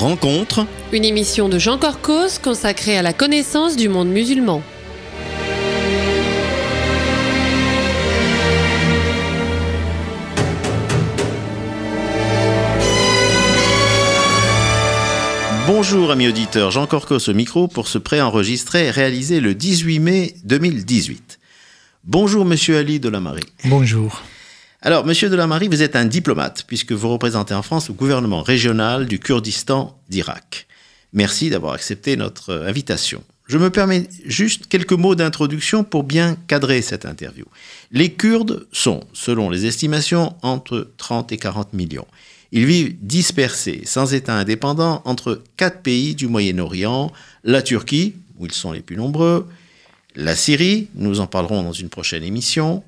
Rencontre. Une émission de Jean Corcos consacrée à la connaissance du monde musulman. Bonjour amis auditeurs, Jean Corcos au micro pour ce préenregistré réalisé le 18 mai 2018. Bonjour monsieur Ali Delamarie. Bonjour. Alors monsieur Delamarie, vous êtes un diplomate puisque vous représentez en France le gouvernement régional du Kurdistan d'Irak. Merci d'avoir accepté notre invitation. Je me permets juste quelques mots d'introduction pour bien cadrer cette interview. Les Kurdes sont, selon les estimations, entre 30 et 40 millions. Ils vivent dispersés, sans État indépendant, entre 4 pays du Moyen-Orient, la Turquie, où ils sont les plus nombreux, la Syrie, nous en parlerons dans une prochaine émission,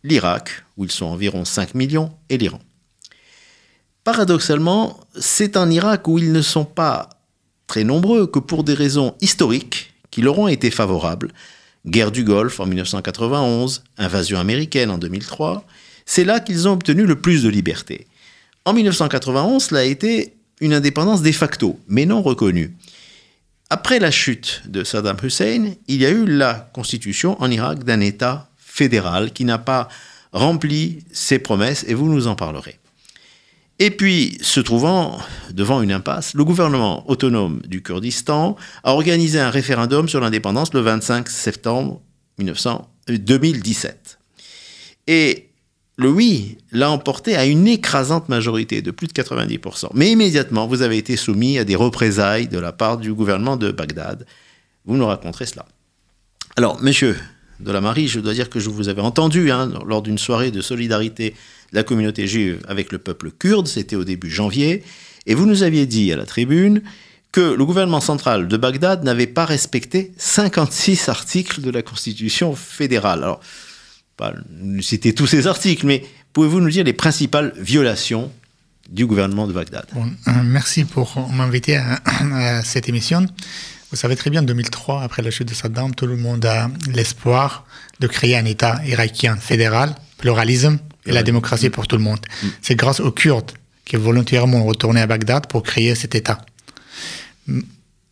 l'Irak, où ils sont environ 5 millions, et l'Iran. Paradoxalement, c'est en Irak où ils ne sont pas très nombreux que pour des raisons historiques qui leur ont été favorables, guerre du Golfe en 1991, invasion américaine en 2003, c'est là qu'ils ont obtenu le plus de liberté. En 1991, cela a été une indépendance de facto, mais non reconnue. Après la chute de Saddam Hussein, il y a eu la constitution en Irak d'un État fédéral qui n'a pas rempli ses promesses, et vous nous en parlerez. Et puis, se trouvant devant une impasse, le gouvernement autonome du Kurdistan a organisé un référendum sur l'indépendance le 25 septembre 2017. Et le oui l'a emporté à une écrasante majorité de plus de 90%. Mais immédiatement, vous avez été soumis à des représailles de la part du gouvernement de Bagdad. Vous nous raconterez cela. Alors, monsieur Delamarie, je dois dire que je vous avais entendu lors d'une soirée de solidarité de la communauté juive avec le peuple kurde, c'était au début janvier, et vous nous aviez dit à la tribune que le gouvernement central de Bagdad n'avait pas respecté 56 articles de la Constitution fédérale. Alors, pas nous citer tous ces articles, mais pouvez-vous nous dire les principales violations du gouvernement de Bagdad ? Bon, merci pour m'inviter à cette émission. Vous savez très bien, en 2003, après la chute de Saddam, tout le monde a l'espoir de créer un État irakien fédéral, pluralisme et la démocratie pour tout le monde. C'est grâce aux Kurdes qui volontairement ont retourné à Bagdad pour créer cet État.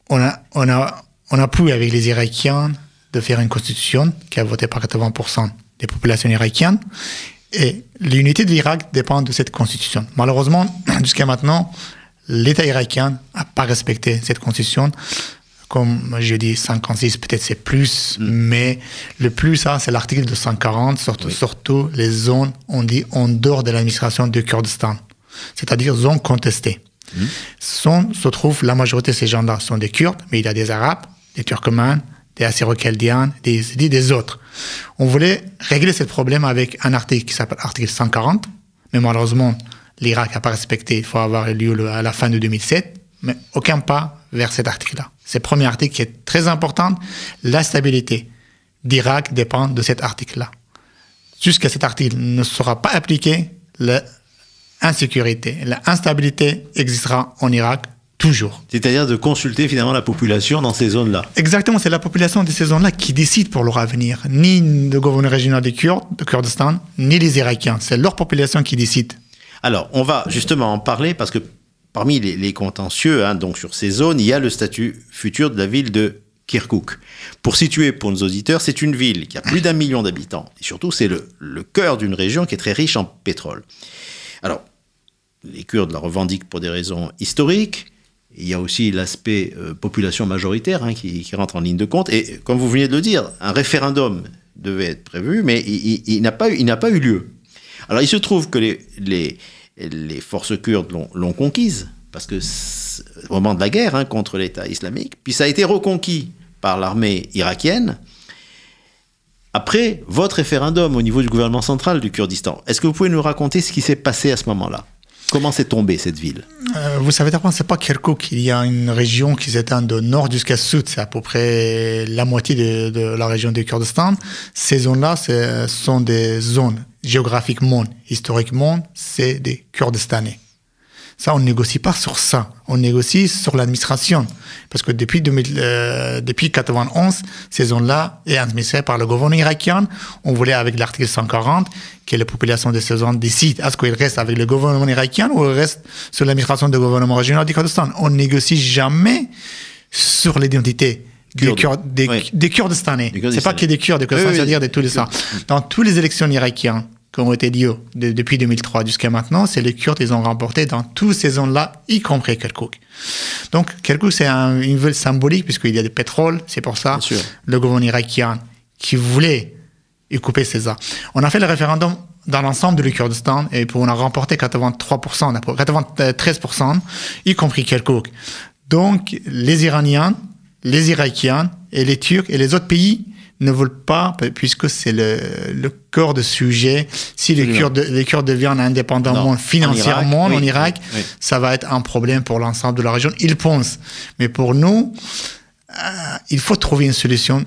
On a pu, avec les Irakiens, de faire une constitution qui a voté par 80% des populations irakiennes. Et l'unité de l'Irak dépend de cette constitution. Malheureusement, jusqu'à maintenant, l'État irakien n'a pas respecté cette constitution. Comme je dis, 56, peut-être c'est plus, mais le plus, c'est l'article 240, surtout les zones, on dit, en dehors de l'administration du Kurdistan, c'est-à-dire zones contestées. Se trouve, la majorité de ces gens-là sont des Kurdes, mais il y a des Arabes, des Turkmènes, des Assyro-Chaldéens, des autres. On voulait régler ce problème avec un article qui s'appelle article 140, mais malheureusement, l'Irak n'a pas respecté, il faut avoir lieu à la fin de 2007, mais aucun pas vers cet article-là. C'est le premier article qui est très important. La stabilité d'Irak dépend de cet article-là. Jusqu'à cet article ne sera pas appliqué, l'insécurité, l'instabilité existera en Irak toujours. C'est-à-dire de consulter finalement la population dans ces zones-là. Exactement, c'est la population de ces zones-là qui décide pour leur avenir. Ni le gouvernement régional de Kurdistan, ni les Irakiens. C'est leur population qui décide. Alors, on va justement en parler parce que parmi les contentieux, donc sur ces zones, il y a le statut futur de la ville de Kirkouk. Pour situer pour nos auditeurs, c'est une ville qui a plus d'1 million d'habitants. Et surtout, c'est le cœur d'une région qui est très riche en pétrole. Alors, les Kurdes la revendiquent pour des raisons historiques. Il y a aussi l'aspect population majoritaire qui rentre en ligne de compte. Et comme vous venez de le dire, un référendum devait être prévu, mais il n'a pas eu lieu. Alors, il se trouve que les forces kurdes l'ont conquise, parce que c'est au moment de la guerre contre l'État islamique, puis ça a été reconquis par l'armée irakienne, après votre référendum au niveau du gouvernement central du Kurdistan. Est-ce que vous pouvez nous raconter ce qui s'est passé à ce moment-là ? Comment s'est tombée cette ville ? Vous savez, c'est pas Kirkouk. Il y a une région qui s'étend de nord jusqu'à sud. C'est à peu près la moitié de la région du Kurdistan. Ces zones-là, sont des zones géographiquement, historiquement, c'est des Kurdistanais. Ça, on ne négocie pas sur ça. On négocie sur l'administration. Parce que depuis 1991, ces zones-là est administrée par le gouvernement irakien. On voulait, avec l'article 140, que la population de ces zones décide est-ce qu'il reste avec le gouvernement irakien ou il reste sur l'administration du gouvernement régional du Kurdistan. On ne négocie jamais sur l'identité des Kurdistanais. C'est pas que des Kurdes, c'est-à-dire de tous les ça. Dans toutes les élections irakiennes qui ont été liées depuis 2003 jusqu'à maintenant, c'est les Kurdes, ils ont remporté dans toutes ces zones-là, y compris Kirkuk. Donc, Kirkuk, c'est une ville symbolique, puisqu'il y a du pétrole, c'est pour ça, le gouvernement irakien qui voulait y couper ces zones. On a fait le référendum dans l'ensemble du Kurdistan, et on a remporté 93%, y compris Kirkuk. Donc, les Iraniens, les Irakiens et les Turcs et les autres pays ne veulent pas, puisque c'est le cœur de sujet. Si les Kurdes deviennent indépendamment financièrement en Irak, ça va être un problème pour l'ensemble de la région. Ils pensent. Mais pour nous, il faut trouver une solution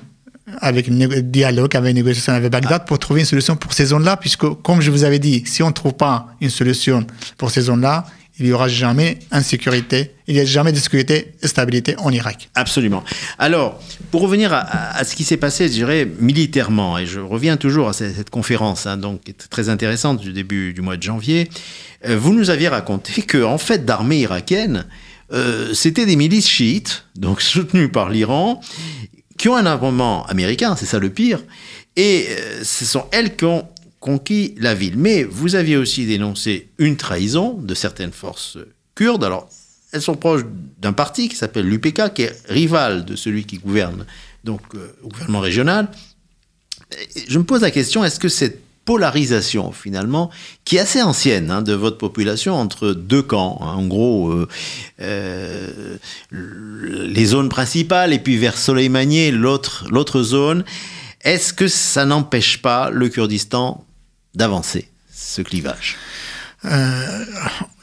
avec un dialogue, avec une négociation avec Bagdad pour trouver une solution pour ces zones-là, puisque, comme je vous avais dit, si on ne trouve pas une solution pour ces zones-là, il n'y aura jamais insécurité, il n'y a jamais de sécurité et stabilité en Irak. Absolument. Alors, pour revenir à ce qui s'est passé, je dirais, militairement, et je reviens toujours à cette conférence, donc, qui est très intéressante du début du mois de janvier, vous nous aviez raconté qu'en fait, l'armée irakienne, c'était des milices chiites, donc soutenues par l'Iran, qui ont un armement américain, c'est ça le pire, et ce sont elles qui ont conquis la ville. Mais vous aviez aussi dénoncé une trahison de certaines forces kurdes. Alors, elles sont proches d'un parti qui s'appelle l'UPK, qui est rival de celui qui gouverne, donc au gouvernement régional. Je me pose la question, est-ce que cette polarisation, finalement, qui est assez ancienne de votre population, entre deux camps, en gros, les zones principales, et puis vers Soleimani, l'autre zone, est-ce que ça n'empêche pas le Kurdistan d'avancer, ce clivage?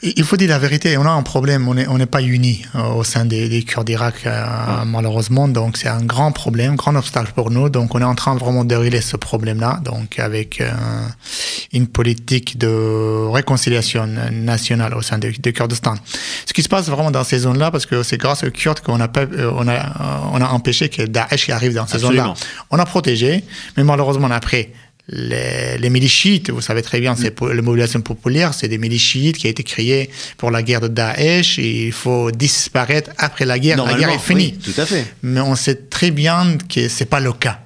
Il faut dire la vérité, on a un problème, on n'est pas unis au sein des Kurdes d'Irak, malheureusement, donc c'est un grand problème, grand obstacle pour nous, donc on est en train vraiment de régler ce problème-là, donc avec une politique de réconciliation nationale au sein du Kurdistan. Ce qui se passe vraiment dans ces zones-là, parce que c'est grâce aux Kurdes qu'on a empêché que Daesh arrive dans ces zones-là. On a protégé, mais malheureusement après, les milices chiites, vous savez très bien, c'est la mobilisation populaire, c'est des milices chiites qui a été créées pour la guerre de Daesh, et il faut disparaître après la guerre. La guerre est finie. Oui, tout à fait. Mais on sait très bien que c'est pas le cas.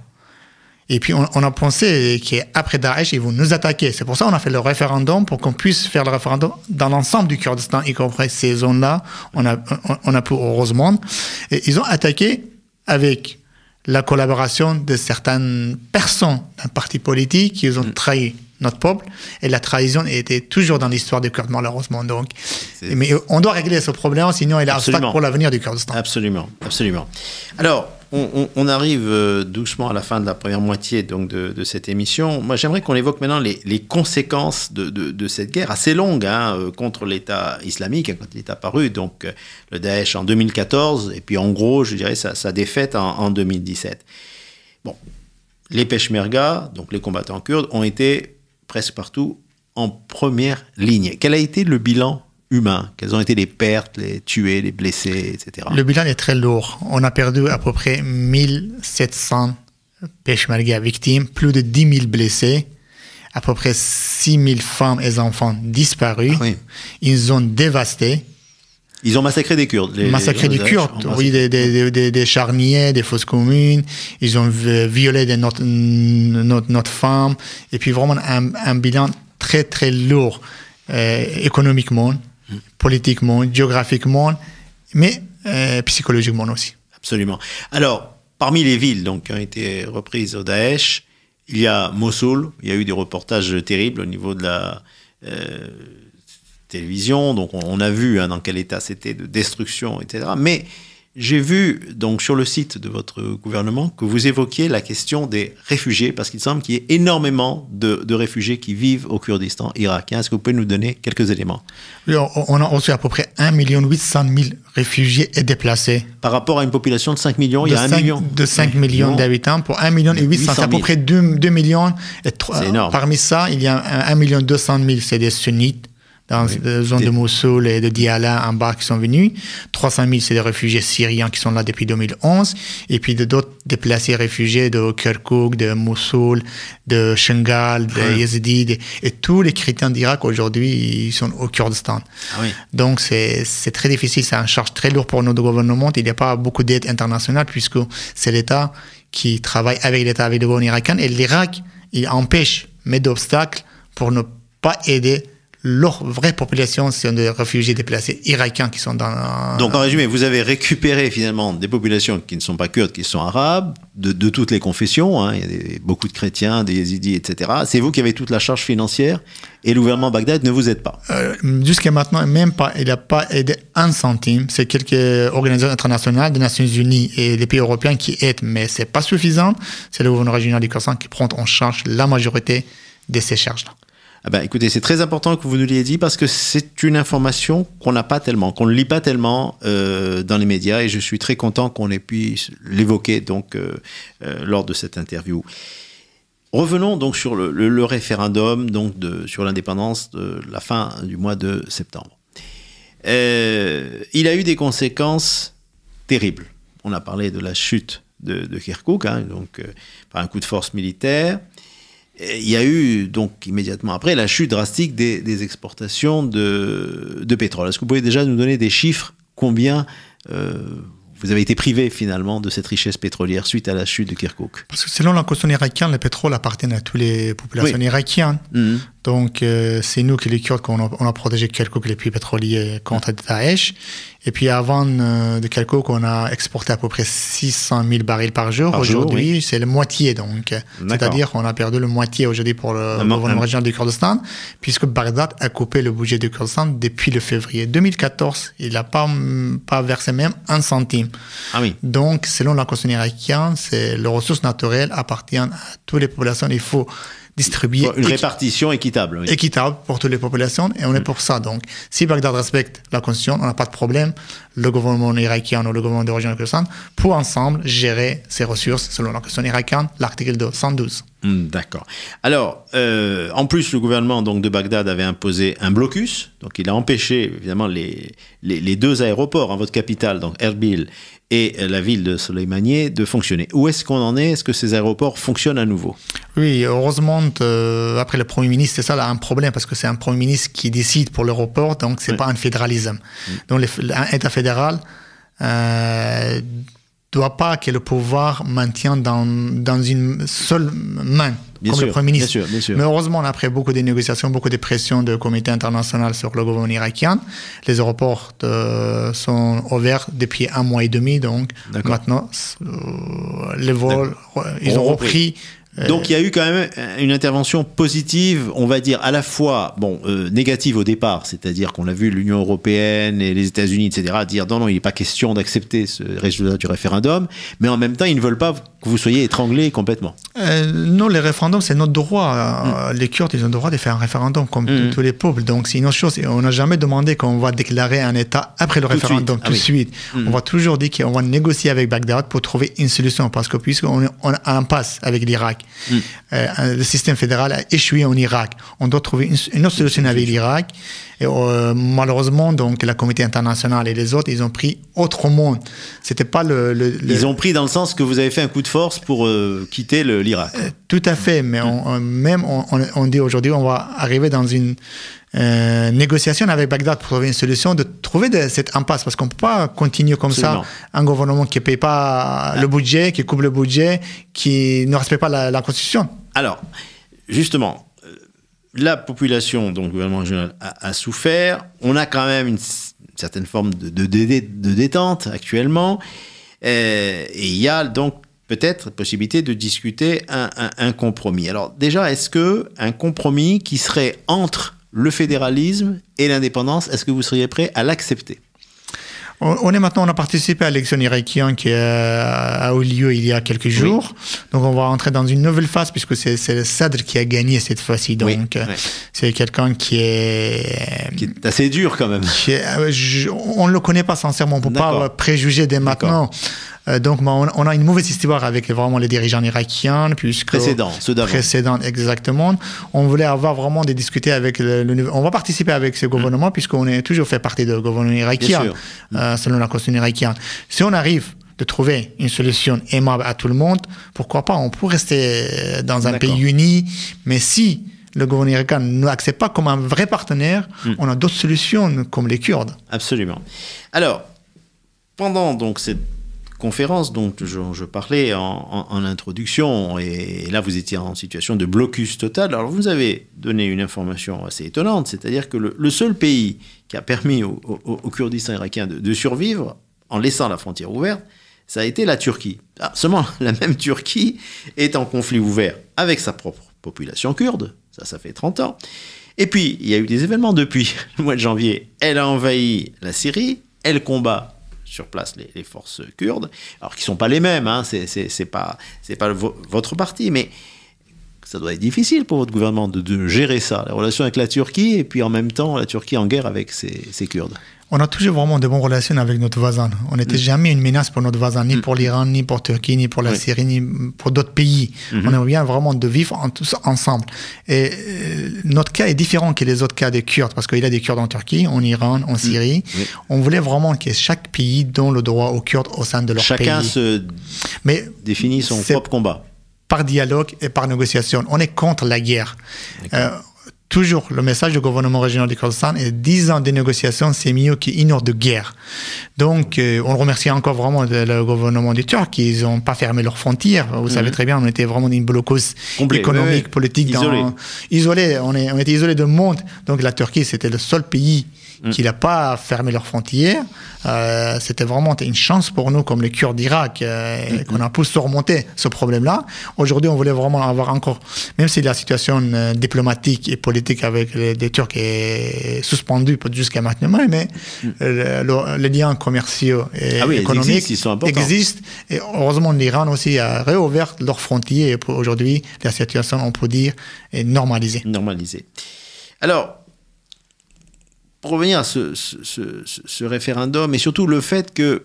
Et puis on a pensé qu'après Daesh, ils vont nous attaquer. C'est pour ça qu'on a fait le référendum, pour qu'on puisse faire le référendum dans l'ensemble du Kurdistan, y compris ces zones-là. On a pu, heureusement. Et ils ont attaqué avec la collaboration de certaines personnes d'un parti politique qui ont trahi notre peuple, et la trahison était toujours dans l'histoire du Kurdes, malheureusement. Donc, mais on doit régler ce problème, sinon il y a un obstacle pour l'avenir du Kurdistan. Absolument, absolument. Alors, on arrive doucement à la fin de la première moitié donc, de cette émission. Moi, j'aimerais qu'on évoque maintenant les conséquences de cette guerre assez longue contre l'État islamique, quand il est apparu, donc le Daesh en 2014, et puis en gros, je dirais, sa défaite en 2017. Bon, les Peshmerga, donc les combattants kurdes, ont été presque partout en première ligne. Quel a été le bilan humain? Quelles ont été les pertes, les tués, les blessés, etc.? Le bilan est très lourd. On a perdu à peu près 1700 Peshmerga victimes, plus de 10 000 blessés, à peu près 6 000 femmes et enfants disparus. Ah oui. Une zone dévastée. Ils ont massacré des Kurdes. Massacré des Kurdes, oui, des charniers, des fosses communes. Ils ont violé notre femme. Et puis vraiment un bilan très, très lourd, économiquement, politiquement, géographiquement, mais psychologiquement aussi. Absolument. Alors, parmi les villes donc, qui ont été reprises au Daesh, il y a Mossoul. Il y a eu des reportages terribles au niveau de la télévision, donc on a vu dans quel état c'était de destruction, etc. Mais j'ai vu donc sur le site de votre gouvernement que vous évoquiez la question des réfugiés, parce qu'il semble qu'il y ait énormément de réfugiés qui vivent au Kurdistan irakien. Est-ce que vous pouvez nous donner quelques éléments? Oui, on a reçu à peu près 1 800 000 réfugiés et déplacés. Par rapport à une population de 5 millions, il y a 1 million. De 5 millions d'habitants, pour 1 800 000, c'est à peu près 2 millions. Et c'est énorme. Parmi ça, il y a 1 200 000, c'est des sunnites, dans la zone de Mossoul et de Diyala en bas qui sont venus. 300 000, c'est des réfugiés syriens qui sont là depuis 2011. Et puis d'autres déplacés réfugiés de Kirkuk, de Mossoul, de Shingal, de Yazidi. Et tous les chrétiens d'Irak aujourd'hui, ils sont au Kurdistan. Donc c'est très difficile, c'est une charge très lourde pour notre gouvernement. Il n'y a pas beaucoup d'aide internationale puisque c'est l'État qui travaille avec l'État, avec le gouvernement irakien. Et l'Irak, il empêche, met d'obstacles pour ne pas aider leur vraie population, c'est des réfugiés déplacés irakiens qui sont dans... Donc en résumé, vous avez récupéré finalement des populations qui ne sont pas kurdes, qui sont arabes, de toutes les confessions, hein. Il y a beaucoup de chrétiens, des yézidis, etc. C'est vous qui avez toute la charge financière et le gouvernement Bagdad ne vous aide pas. Jusqu'à maintenant, même pas, il n'a pas aidé un centime. C'est quelques organisations internationales, des Nations Unies et les pays européens qui aident, mais ce n'est pas suffisant. C'est le gouvernement régional du Kurdistan qui prend en charge la majorité de ces charges-là. Ah ben, écoutez, c'est très important que vous nous l'ayez dit parce que c'est une information qu'on n'a pas tellement, qu'on ne lit pas tellement dans les médias et je suis très content qu'on ait pu l'évoquer donc lors de cette interview. Revenons donc sur le référendum donc sur l'indépendance de la fin du mois de septembre. Il a eu des conséquences terribles. On a parlé de la chute de Kirkuk, hein, donc par un coup de force militaire. Il y a eu donc immédiatement après la chute drastique des exportations de pétrole. Est-ce que vous pouvez déjà nous donner des chiffres? Combien vous avez été privé finalement de cette richesse pétrolière suite à la chute de Kirkuk? Parce que selon la constitution irakienne, le pétrole appartient à toutes les populations irakiennes. Mmh. Donc c'est nous qui les Kurdes qu'on a protégé Kirkuk, les puits pétroliers contre Daesh. Et puis avant de Kirkuk, on a exporté à peu près 600 000 barils par jour. Aujourd'hui, c'est la moitié. Donc, c'est-à-dire qu'on a perdu la moitié aujourd'hui pour le gouvernement régional du Kurdistan, puisque Bagdad a coupé le budget du Kurdistan depuis le février 2014. Il n'a pas versé même un centime. Ah oui. Donc, selon la constitution irakienne, les ressources naturelles appartiennent à toutes les populations. Il faut distribuer une répartition équitable. Oui. Équitable pour toutes les populations et on est pour ça. Donc, si Bagdad respecte la constitution, on n'a pas de problème. Le gouvernement irakien ou le gouvernement de région du Kurdistan pour ensemble gérer ces ressources selon la constitution irakienne, l'article 212. D'accord. Alors, en plus, le gouvernement donc, de Bagdad avait imposé un blocus. Donc, il a empêché, évidemment, les deux aéroports, hein, votre capitale, donc Erbil, et la ville de Soleimani, de fonctionner. Où est-ce qu'on en est? Est-ce que ces aéroports fonctionnent à nouveau? Oui, heureusement, après le Premier ministre, c'est ça là, un problème, parce que c'est un Premier ministre qui décide pour l'aéroport, donc c'est pas un fédéralisme. Donc, un État fédéral doit pas que le pouvoir maintienne dans une seule main, comme le Premier ministre. Bien sûr. Mais heureusement, après beaucoup de négociations, beaucoup de pressions de comité international sur le gouvernement irakien, les aéroports sont ouverts depuis 1 mois et demi. Donc maintenant, les vols, ils ont repris. Donc il y a eu quand même une intervention positive, on va dire à la fois négative au départ, c'est-à-dire qu'on a vu l'Union européenne et les États-Unis, etc., dire non, il n'est pas question d'accepter ce résultat du référendum, mais en même temps, ils ne veulent pas que vous soyez étranglés complètement. Non, les référendums, c'est notre droit. Les Kurdes, ils ont le droit de faire un référendum comme tous les peuples. Donc c'est une autre chose. Et on n'a jamais demandé qu'on va déclarer un État après le référendum, tout de suite. On va toujours dire qu'on va négocier avec Bagdad pour trouver une solution, parce que puisqu'on est en impasse avec l'Irak, le système fédéral a échoué en Irak. On doit trouver une autre solution avec l'Irak. Et malheureusement, donc la communauté internationale et les autres, ils ont pris autrement. C'était pas Ils ont pris dans le sens que vous avez fait un coup de force pour quitter l'Irak. Tout à fait, mais on dit aujourd'hui, on va arriver dans une négociation avec Bagdad pour trouver une solution, de trouver cette impasse, parce qu'on ne peut pas continuer comme ça, un gouvernement qui ne paye pas le budget, qui coupe le budget, qui ne respecte pas la Constitution. Alors, justement, la population, donc le gouvernement régional, a souffert. On a quand même une certaine forme de détente actuellement. Et il y a donc peut-être possibilité de discuter un compromis. Alors déjà, est-ce qu'un compromis qui serait entre le fédéralisme et l'indépendance, est-ce que vous seriez prêt à l'accepter? On a participé à l'élection irakienne qui a eu lieu il y a quelques jours. Donc, on va entrer dans une nouvelle phase puisque c'est le Sadr qui a gagné cette fois-ci. Donc, c'est quelqu'un qui est assez dur quand même. On ne le connaît pas sincèrement. On ne peut pas préjuger dès maintenant. Donc, on a une mauvaise histoire avec vraiment les dirigeants irakiens. Ceux d'avant. Précédents, exactement. On voulait avoir vraiment des discuter avec on va participer avec ce gouvernement, puisqu'on est toujours fait partie du gouvernement irakien, selon la constitution irakienne. Si on arrive de trouver une solution aimable à tout le monde, pourquoi pas, on peut rester dans un pays uni, mais si le gouvernement irakien ne nous accepte pas comme un vrai partenaire, on a d'autres solutions comme les Kurdes. Absolument. Alors, pendant donc cette conférence dont je parlais en introduction, et là vous étiez en situation de blocus total, alors vous avez donné une information assez étonnante, c'est-à-dire que le seul pays qui a permis au Kurdistan irakien de survivre en laissant la frontière ouverte, ça a été la Turquie. Seulement, la même Turquie est en conflit ouvert avec sa propre population kurde, ça fait 30 ans. Et puis, il y a eu des événements depuis le mois de janvier. Elle a envahi la Syrie, elle combat sur place les forces kurdes, alors qui ne sont pas les mêmes, hein, c'est pas votre parti, mais ça doit être difficile pour votre gouvernement de gérer ça, la relation avec la Turquie, et puis en même temps, la Turquie en guerre avec ses Kurdes. On a toujours vraiment de bonnes relations avec notre voisin. On n'était jamais une menace pour notre voisin, ni pour l'Iran, ni pour la Turquie, ni pour la Syrie, ni pour d'autres pays. On aimerait bien vraiment de vivre tous ensemble. Et notre cas est différent que les autres cas des Kurdes, parce qu'il y a des Kurdes en Turquie, en Iran, en Syrie. On voulait vraiment que chaque pays donne le droit aux Kurdes au sein de leur pays. Chacun définit son propre combat. Par dialogue et par négociation. On est contre la guerre. Toujours, le message du gouvernement régional du Kurdistan est 10 ans de négociations, c'est mieux qu'une heure de guerre. Donc, on remercie encore vraiment le gouvernement du Turc. Ils n'ont pas fermé leurs frontières. Vous savez très bien, on était vraiment dans une blocus économique, politique. Isolé. On était isolé du monde. Donc, la Turquie, c'était le seul pays qui n'a pas fermé leurs frontières. C'était vraiment une chance pour nous, comme les Kurdes d'Irak, qu'on a pu surmonter ce problème-là. Aujourd'hui, on voulait vraiment avoir encore, même si la situation diplomatique et politique avec les Turcs est suspendue jusqu'à maintenant, mais les liens commerciaux et économiques existent. Et heureusement, l'Iran aussi a réouvert leurs frontières. Et aujourd'hui, la situation, on peut dire, est normalisée. Alors, pour revenir à ce référendum, et surtout le fait que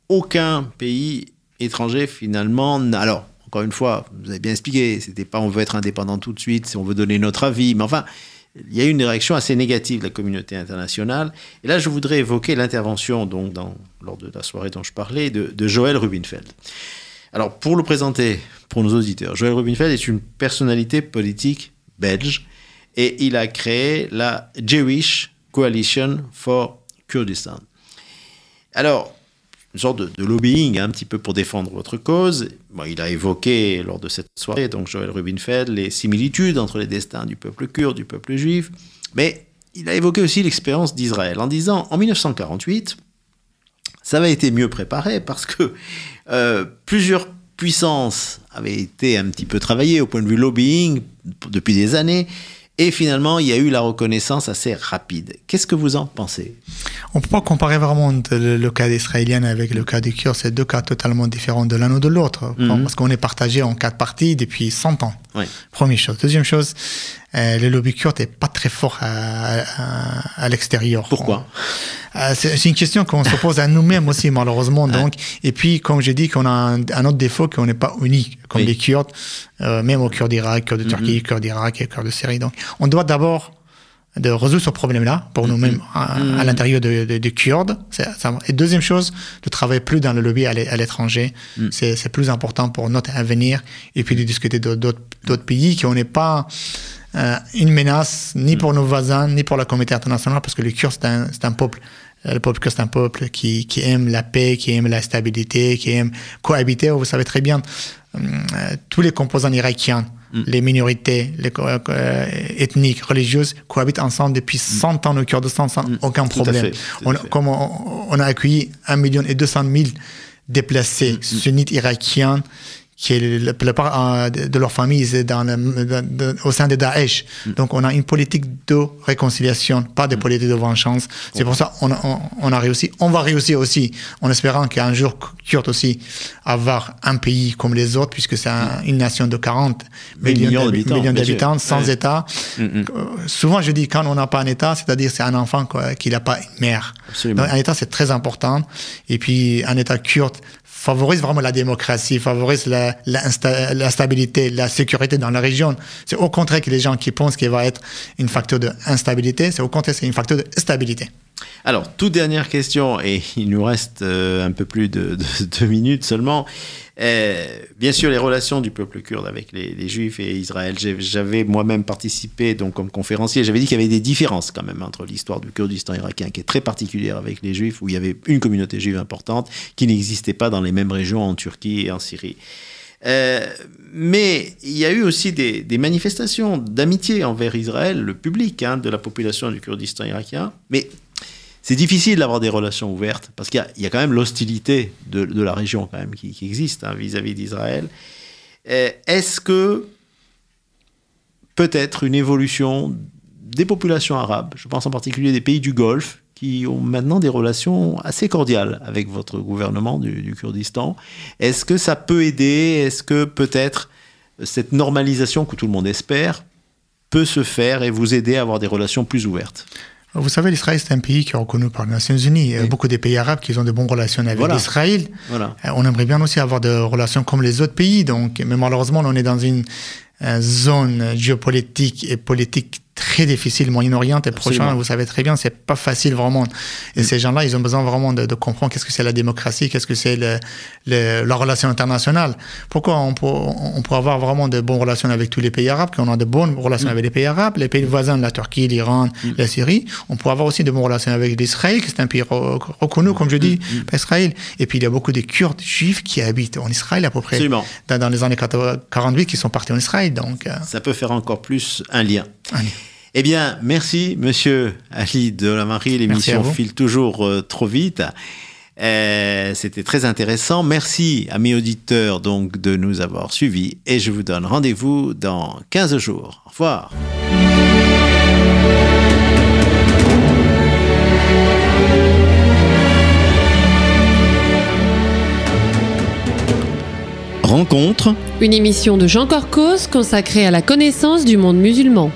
aucun pays étranger, finalement, alors, encore une fois, vous avez bien expliqué, c'était pas on veut être indépendant tout de suite, si on veut donner notre avis, mais enfin, il y a eu une réaction assez négative de la communauté internationale. Et là, je voudrais évoquer l'intervention, donc, lors de la soirée dont je parlais, de Joël Rubinfeld. Alors, pour le présenter pour nos auditeurs, Joël Rubinfeld est une personnalité politique belge, et il a créé la Jewish Coalition for Kurdistan. Alors, une sorte de lobbying, un petit peu pour défendre votre cause. Bon, il a évoqué lors de cette soirée, donc Joël Rubinfeld, les similitudes entre les destins du peuple kurde, du peuple juif, mais il a évoqué aussi l'expérience d'Israël en disant, en 1948, ça avait été mieux préparé parce que plusieurs puissances avaient été un petit peu travaillées au point de vue lobbying depuis des années. Et finalement, il y a eu la reconnaissance assez rapide. Qu'est-ce que vous en pensez ? On ne peut pas comparer vraiment le cas israélien avec le cas des Kurdes. C'est deux cas totalement différents de l'un ou de l'autre. Parce qu'on est partagé en 4 parties depuis 100 ans. Oui. Première chose. Deuxième chose, le lobby kurde n'est pas très fort à l'extérieur. Pourquoi ? C'est une question qu'on se pose à nous-mêmes aussi, malheureusement. Donc. Et puis, comme je dis, qu'on a un autre défaut, qu'on n'est pas unique, comme les Kurdes, même aux Kurdes d'Irak, Kurdes de Turquie, Kurdes d'Irak et Kurdes de Syrie. Donc, on doit d'abord de résoudre ce problème-là pour nous-mêmes à l'intérieur des Kurdes. Et deuxième chose, de travailler plus dans le lobby à l'étranger. C'est plus important pour notre avenir. Et puis de discuter d'autres pays qui n'est pas une menace ni pour nos voisins, ni pour la communauté internationale, parce que les Kurdes, c'est un peuple. Le peuple kurde, c'est un peuple qui aime la paix, qui aime la stabilité, qui aime cohabiter. Vous savez très bien, tous les composants irakiens, les minorités ethniques, religieuses, cohabitent ensemble depuis 100 ans au Kurdistan sans aucun problème. Comme on a accueilli 1,2 million déplacés sunnites irakiens, qui la plupart de leur famille est au sein de Daesh. Donc on a une politique de réconciliation, pas de politique de vengeance. C'est pour ça qu'on a réussi. On va réussir aussi, en espérant qu'un jour, Kurdes aussi, avoir un pays comme les autres, puisque c'est une nation de 40 millions d'habitants, sans État. Souvent, je dis, quand on n'a pas un État, c'est-à-dire c'est un enfant qui n'a pas une mère. Donc, un État, c'est très important. Et puis, un État kurde favorise vraiment la démocratie, favorise la stabilité, la sécurité dans la région. C'est au contraire que les gens qui pensent qu'il va être une facteur d'instabilité, c'est au contraire, c'est une facteur de stabilité. Alors, toute dernière question, et il nous reste un peu plus de 2 minutes seulement. Bien sûr, les relations du peuple kurde avec les Juifs et Israël. J'avais moi-même participé donc comme conférencier. J'avais dit qu'il y avait des différences quand même entre l'histoire du Kurdistan irakien, qui est très particulière avec les Juifs, où il y avait une communauté juive importante qui n'existait pas dans les mêmes régions en Turquie et en Syrie. Mais il y a eu aussi des manifestations d'amitié envers Israël, le public de la population du Kurdistan irakien. Mais c'est difficile d'avoir des relations ouvertes parce qu'il y a quand même l'hostilité de la région quand même qui existe vis-à-vis d'Israël. Est-ce que peut-être une évolution des populations arabes, je pense en particulier des pays du Golfe, qui ont maintenant des relations assez cordiales avec votre gouvernement du Kurdistan, est-ce que ça peut aider? Est-ce que peut-être cette normalisation que tout le monde espère peut se faire et vous aider à avoir des relations plus ouvertes? Vous savez, l'Israël, c'est un pays qui est reconnu par les Nations Unies. Oui. Beaucoup des pays arabes qui ont de bonnes relations avec l'Israël. Voilà. On aimerait bien aussi avoir des relations comme les autres pays. Donc, mais malheureusement, on est dans une zone géopolitique et politique très difficile, Moyen-Orient et Proche-Orient, vous savez très bien, c'est pas facile vraiment. Et ces gens-là, ils ont besoin vraiment de comprendre qu'est-ce que c'est la démocratie, qu'est-ce que c'est la relation internationale. Pourquoi on peut avoir vraiment de bonnes relations avec tous les pays arabes, qu'on a de bonnes relations avec les pays arabes, les pays voisins, la Turquie, l'Iran, la Syrie. On peut avoir aussi de bonnes relations avec l'Israël, qui est un pays reconnu, comme je dis, par Israël. Et puis, il y a beaucoup de Kurdes juifs qui habitent en Israël, à peu près, dans les années 48, qui sont partis en Israël. Donc, ça peut faire encore plus un lien. Eh bien, merci, monsieur Ali Delamari. L'émission file toujours trop vite. C'était très intéressant. Merci à mes auditeurs donc de nous avoir suivis et je vous donne rendez-vous dans 15 jours. Au revoir. Rencontre. Une émission de Jean Corcos consacrée à la connaissance du monde musulman.